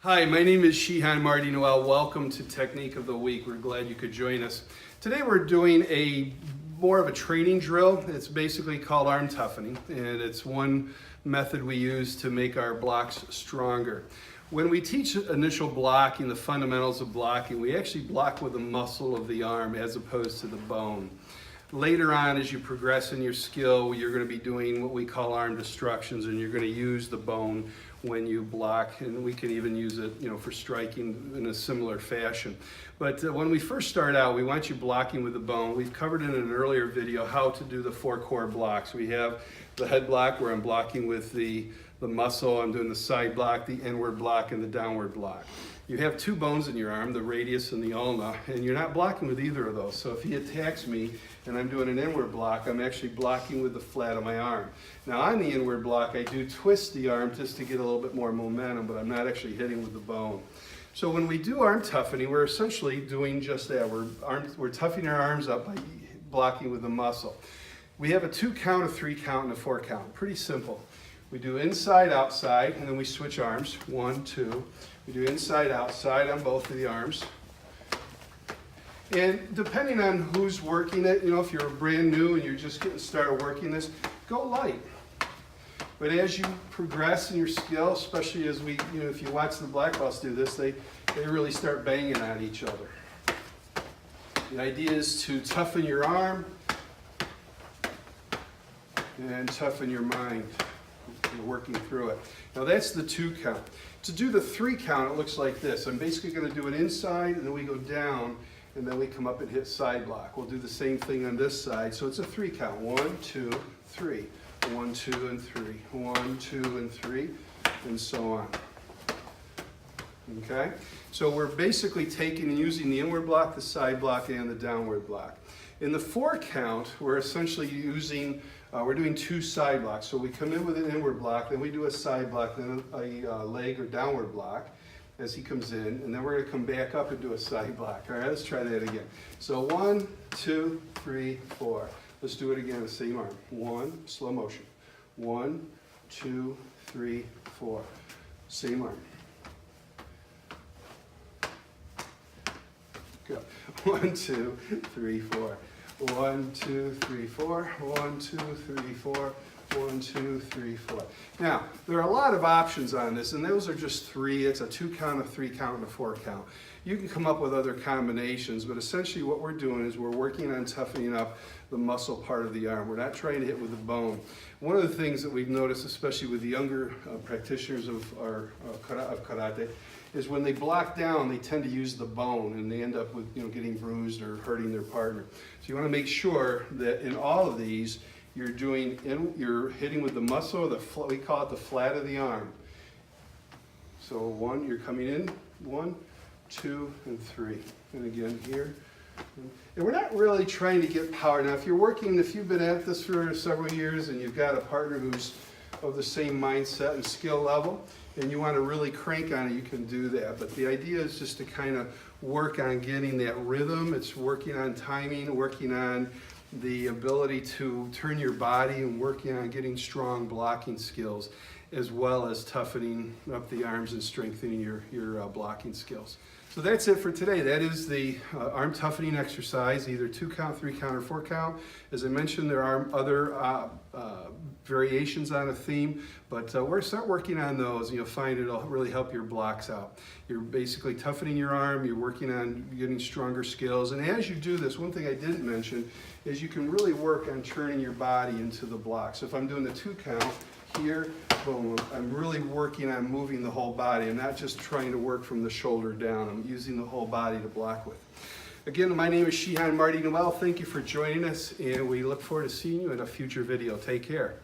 Hi, my name is Shihan Noel. Welcome to Technique of the Week. We're glad you could join us. Today we're doing more of a training drill. It's basically called arm toughening, and it's one method we use to make our blocks stronger. When we teach initial blocking, the fundamentals of blocking, we actually block with the muscle of the arm as opposed to the bone. Later on, as you progress in your skill, you're going to be doing what we call arm destructions, and you're going to use the bone when you block, and we can even use it, for striking in a similar fashion. But when we first start out, we want you blocking with the bone. We've covered in an earlier video how to do the 4 core blocks. We have the head block where I'm blocking with the muscle. I'm doing the side block, the inward block, and the downward block. You have 2 bones in your arm, the radius and the ulna, and you're not blocking with either of those. So if he attacks me and I'm doing an inward block, I'm actually blocking with the flat of my arm. Now on the inward block, I do twist the arm just to get a little bit more momentum, but I'm not actually hitting with the bone. So when we do arm toughening, we're essentially doing just that. We're toughening our arms up by blocking with the muscle. We have a 2 count, a 3 count, and a 4 count. Pretty simple. We do inside, outside, and then we switch arms. 1, 2. We do inside, outside on both of the arms. And depending on who's working it, if you're brand new and you're just getting started working this, go light. But as you progress in your skill, especially as if you watch the black belts do this, they really start banging on each other. The idea is to toughen your arm and toughen your mind. You're working through it. Now that's the 2 count. To do the 3 count, it looks like this. I'm basically going to do an inside, and then we go down, and then we come up and hit side block. We'll do the same thing on this side. So it's a 3 count. 1, 2, 3. 1, 2, and 3. 1, 2, and 3, and so on. Okay? So we're basically taking and using the inward block, the side block, and the downward block. In the 4 count, we're essentially using, we're doing 2 side blocks. So we come in with an inward block, then we do a side block, then a leg or downward block as he comes in, and then we're going to come back up and do a side block. All right, let's try that again. So 1, 2, 3, 4. Let's do it again, the same arm. 1, slow motion. 1, 2, 3, 4. Same arm. Go. 1, 2, 3, 4. 1, 2, 3, 4. 1, 2, 3, 4. 1, 2, 3, 4. Now, there are a lot of options on this, and those are just 3. It's a 2 count, a 3 count, and a 4 count. You can come up with other combinations, but essentially what we're doing is we're working on toughening up the muscle part of the arm. We're not trying to hit with the bone. One of the things that we've noticed, especially with the younger practitioners of karate, is when they block down, they tend to use the bone, and they end up with getting bruised or hurting their partner. So you want to make sure that in all of these, you're hitting with the muscle, we call it the flat of the arm. So 1, you're coming in, 1, 2, and 3. And again here. And we're not really trying to get power. Now if you've been at this for several years and you've got a partner who's of the same mindset and skill level, and you want to really crank on it, you can do that. But the idea is just to kind of work on getting that rhythm. It's working on timing, working on the ability to turn your body, and working on getting strong blocking skills, as well as toughening up the arms and strengthening your blocking skills. So that's it for today. That is the arm toughening exercise, either 2 count, 3 count, or 4 count. As I mentioned, there are other variations on a theme, but start working on those, and you'll find it'll really help your blocks out. You're basically toughening your arm, you're working on getting stronger skills, and as you do this, one thing I didn't mention is you can really work on turning your body into the block. So if I'm doing the 2 count, here, boom, I'm really working on moving the whole body. I'm not just trying to work from the shoulder down. I'm using the whole body to block with. Again, my name is Shihan Noel. Thank you for joining us, and we look forward to seeing you in a future video. Take care.